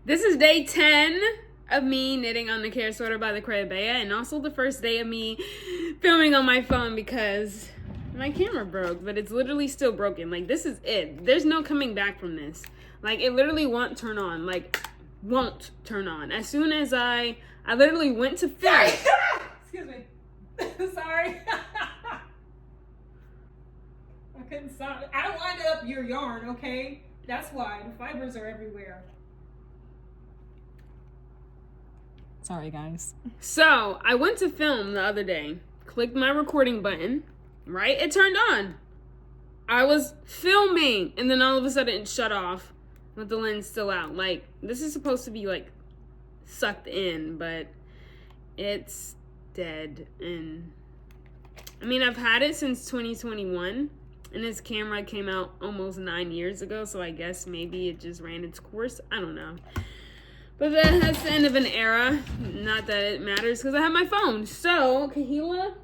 This is day 10 of me knitting on the Care Sweater by the Crab Bea, and also the first day of me filming on my phone because my camera broke, but it's literally still broken. Like, this is it. There's no coming back from this. Like, it literally won't turn on. Like, won't turn on. As soon as I literally went to film. Excuse me. Sorry. I couldn't stop. I lined up your yarn, okay? That's why. The fibers are everywhere. Sorry, guys. So, I went to film the other day. Clicked my recording button. Right? It turned on. I was filming. And then all of a sudden it shut off with the lens still out. Like, this is supposed to be, like, sucked in. But it's dead. And, I mean, I've had it since 2021. And this camera came out almost 9 years ago. So I guess maybe it just ran its course. I don't know. But that's the end of an era. Not that it matters because I have my phone. So, Kahila,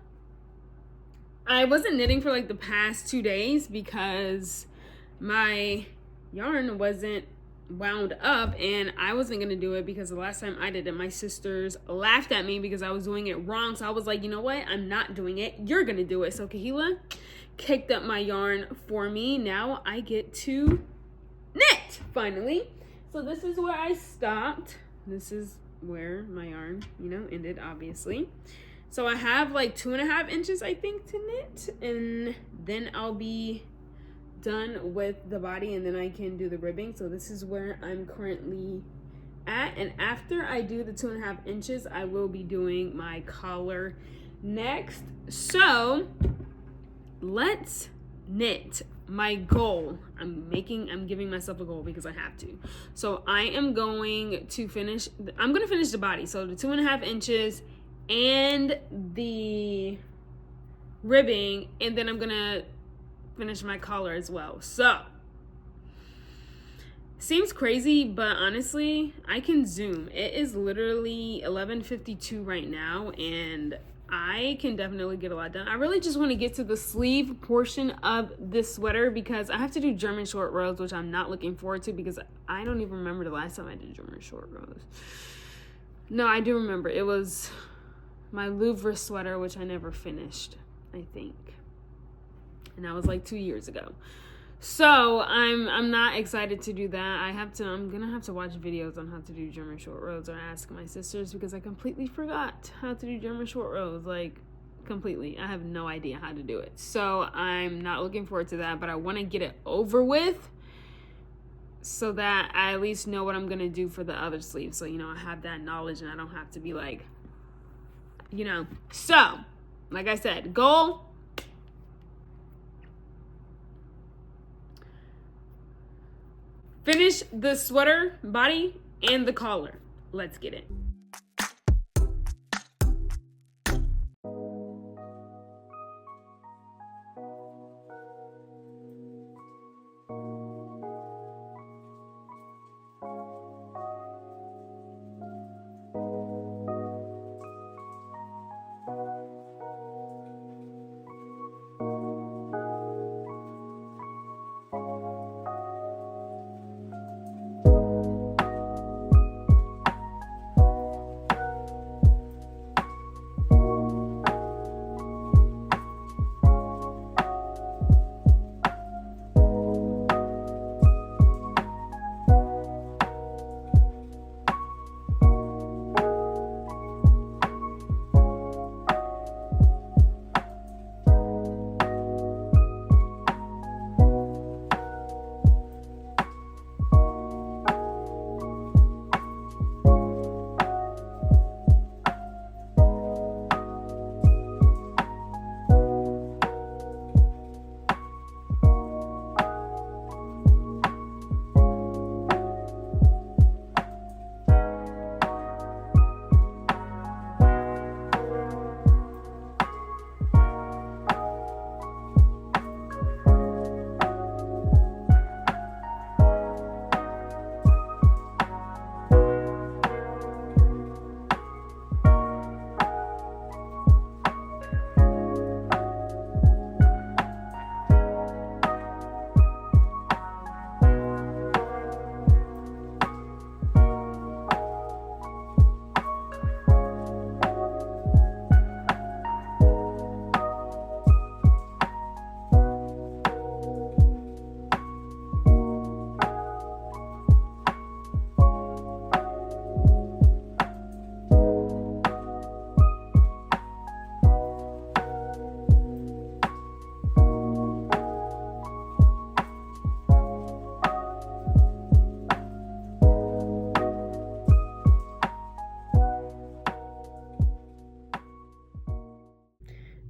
I wasn't knitting for like the past 2 days because my yarn wasn't wound up and I wasn't going to do it because the last time I did it, my sisters laughed at me because I was doing it wrong. So I was like, you know what? I'm not doing it. You're going to do it. So Kahila kicked up my yarn for me. Now I get to knit finally. So this is where I stopped. This is where my yarn, ended, obviously. So I have like 2.5 inches, I think, to knit. And then I'll be done with the body and then I can do the ribbing. So this is where I'm currently at. And after I do the 2.5 inches, I will be doing my collar next. So let's knit. My goal, I'm giving myself a goal because I have to. So I am going to finish the body. So the 2.5 inches and the ribbing, and then I'm gonna finish my collar as well. So seems crazy, but honestly, I can zoom. It is literally 11:52 right now, and I can definitely get a lot done. I really just want to get to the sleeve portion of this sweater because I have to do German short rows, which I'm not looking forward to because I don't even remember the last time I did German short rows. No, I do remember. It was my Louvre sweater, which I never finished, I think. And that was like 2 years ago. So I'm not excited to do that. I'm gonna have to watch videos on how to do German short rows or ask my sisters because I completely forgot how to do German short rows. Like, completely. I have no idea how to do it. So I'm not looking forward to that, but I want to get it over with so that I at least know what I'm gonna do for the other sleeve. So, I have that knowledge and I don't have to be like, So, like I said, goal. Finish the sweater, body, and the collar. Let's get it.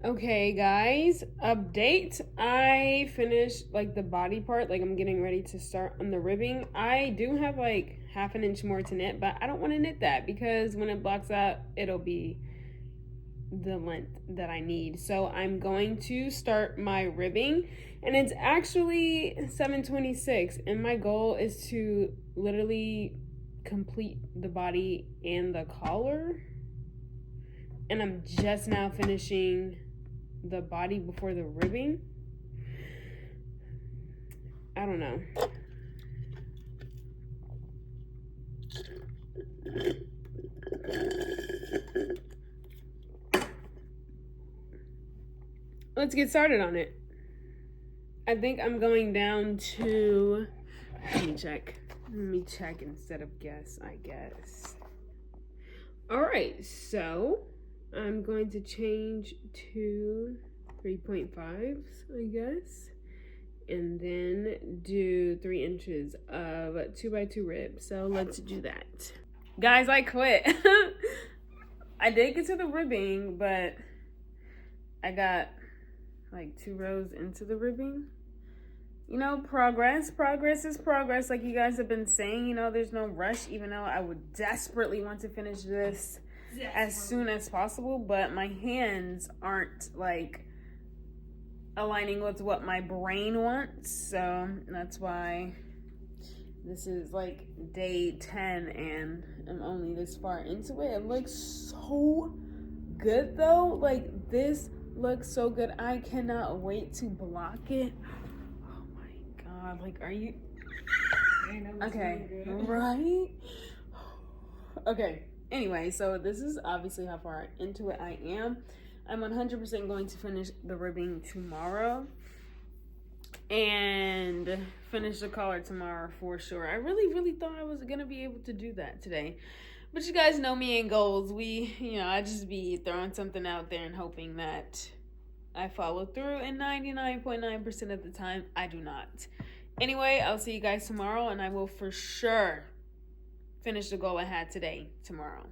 Okay, guys, update. I finished like the body part, like I'm getting ready to start on the ribbing. I do have like half an inch more to knit, but I don't want to knit that because when it blocks out, it'll be the length that I need. So I'm going to start my ribbing, and it's actually 7:26, and my goal is to literally complete the body and the collar. And I'm just now finishing the body before the ribbing. I don't know. Let's get started on it. I think I'm going down to, let me check instead of guess, I guess. All right, so I'm going to change to 3.5s, I guess, and then do 3 inches of 2x2 rib. So let's do that. Guys, I quit. I did get to the ribbing, but I got like 2 rows into the ribbing. You know, progress is progress, like you guys have been saying. You know, there's no rush, even though I would desperately want to finish this as soon as possible, but my hands aren't like aligning with what my brain wants, so that's why this is like day 10 and I'm only this far into it. It looks so good though. Like, this looks so good. I cannot wait to block it. Oh my god, like, are you okay? Right? Okay. Anyway, so this is obviously how far into it I am. I'm 100% going to finish the ribbing tomorrow and finish the collar tomorrow for sure. I really thought I was going to be able to do that today. But you guys know me and goals. I just be throwing something out there and hoping that I follow through, and 99.9% of the time, I do not. Anyway, I'll see you guys tomorrow, and I will for sure finish the goal I had today, tomorrow.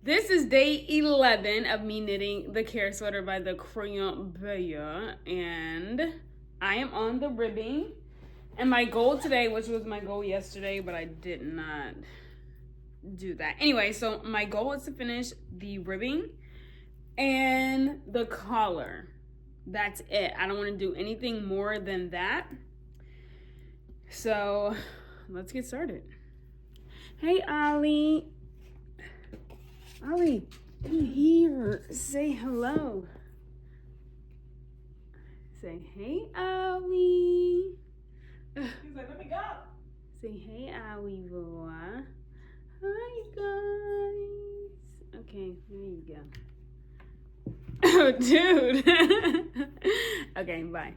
This is day 11 of me knitting the Care Sweater by the Crayon Baya, and I am on the ribbing. And my goal today, which was my goal yesterday, but I did not do that. Anyway, so my goal is to finish the ribbing and the collar. That's it. I don't want to do anything more than that. So let's get started. Hey, Ollie. Ollie, come here. Say hello. Say, hey, Ollie. He's like, let me go. Say, hey, Ollie, boy. Hi, guys. Okay, there you go. Oh, dude. Okay, bye.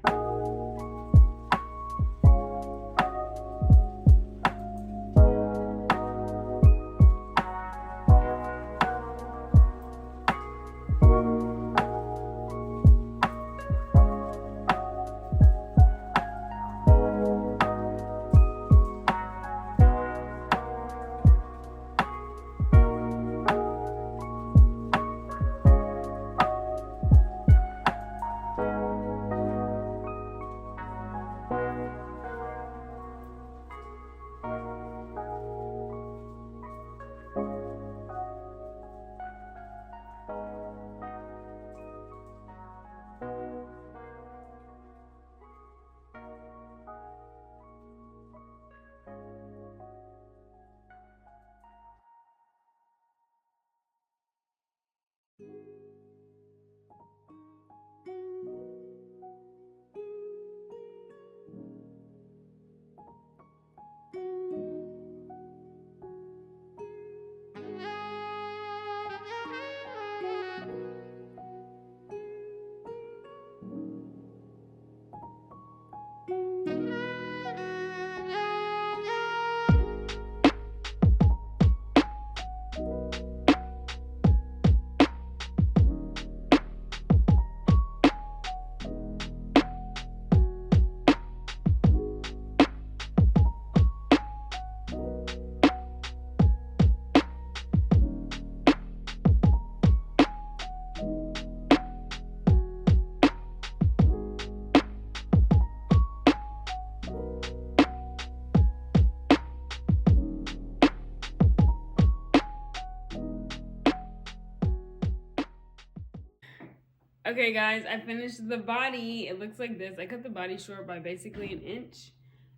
Okay, guys, I finished the body. It looks like this. I cut the body short by basically an inch.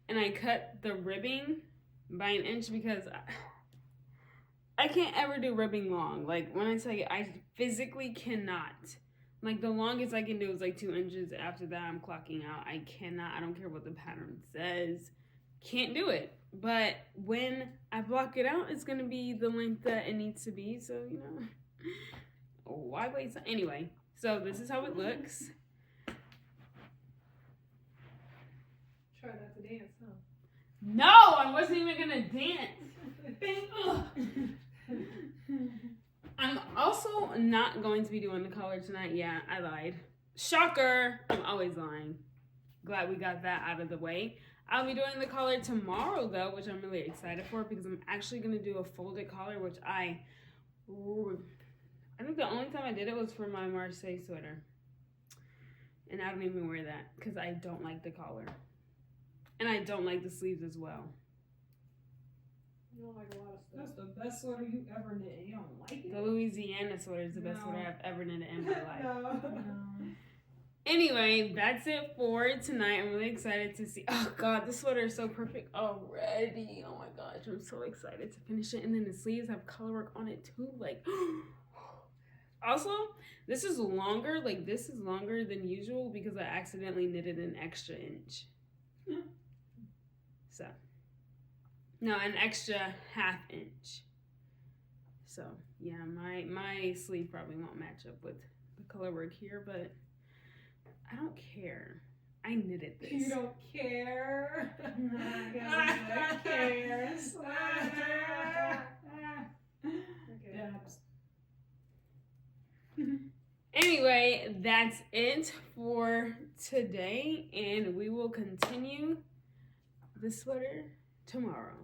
And I cut the ribbing by an inch because I can't ever do ribbing long. Like, when I tell you, I physically cannot. Like, the longest I can do is like 2 inches. After that, I'm clocking out. I cannot. I don't care what the pattern says. Can't do it. But when I block it out, it's going to be the length that it needs to be. So, you know, why waste? Anyway, so this is how it looks. Try not to dance, huh? No, I wasn't even going to dance. I'm also not going to be doing the color tonight. Yeah, I lied. Shocker. I'm always lying. Glad we got that out of the way. I'll be doing the collar tomorrow, though, which I'm really excited for because I'm actually going to do a folded collar, which I think the only time I did it was for my Marseille sweater. And I don't even wear that because I don't like the collar. And I don't like the sleeves as well. You don't like a lot of stuff. That's the best sweater you ever knit. You don't like it? The Louisiana sweater is the best sweater I've ever knitted in my life. No. Anyway, that's it for tonight. I'm really excited to see. Oh, God, this sweater is so perfect already. Oh, my gosh. I'm so excited to finish it. And then the sleeves have color work on it, too. Like, also, this is longer. Like, this is longer than usual because I accidentally knitted an extra inch. So, no, an extra ½ inch. So, yeah, my sleeve probably won't match up with the color work here, but I don't care. I knitted this. You don't care? I care. Anyway, that's it for today, and we will continue the sweater tomorrow.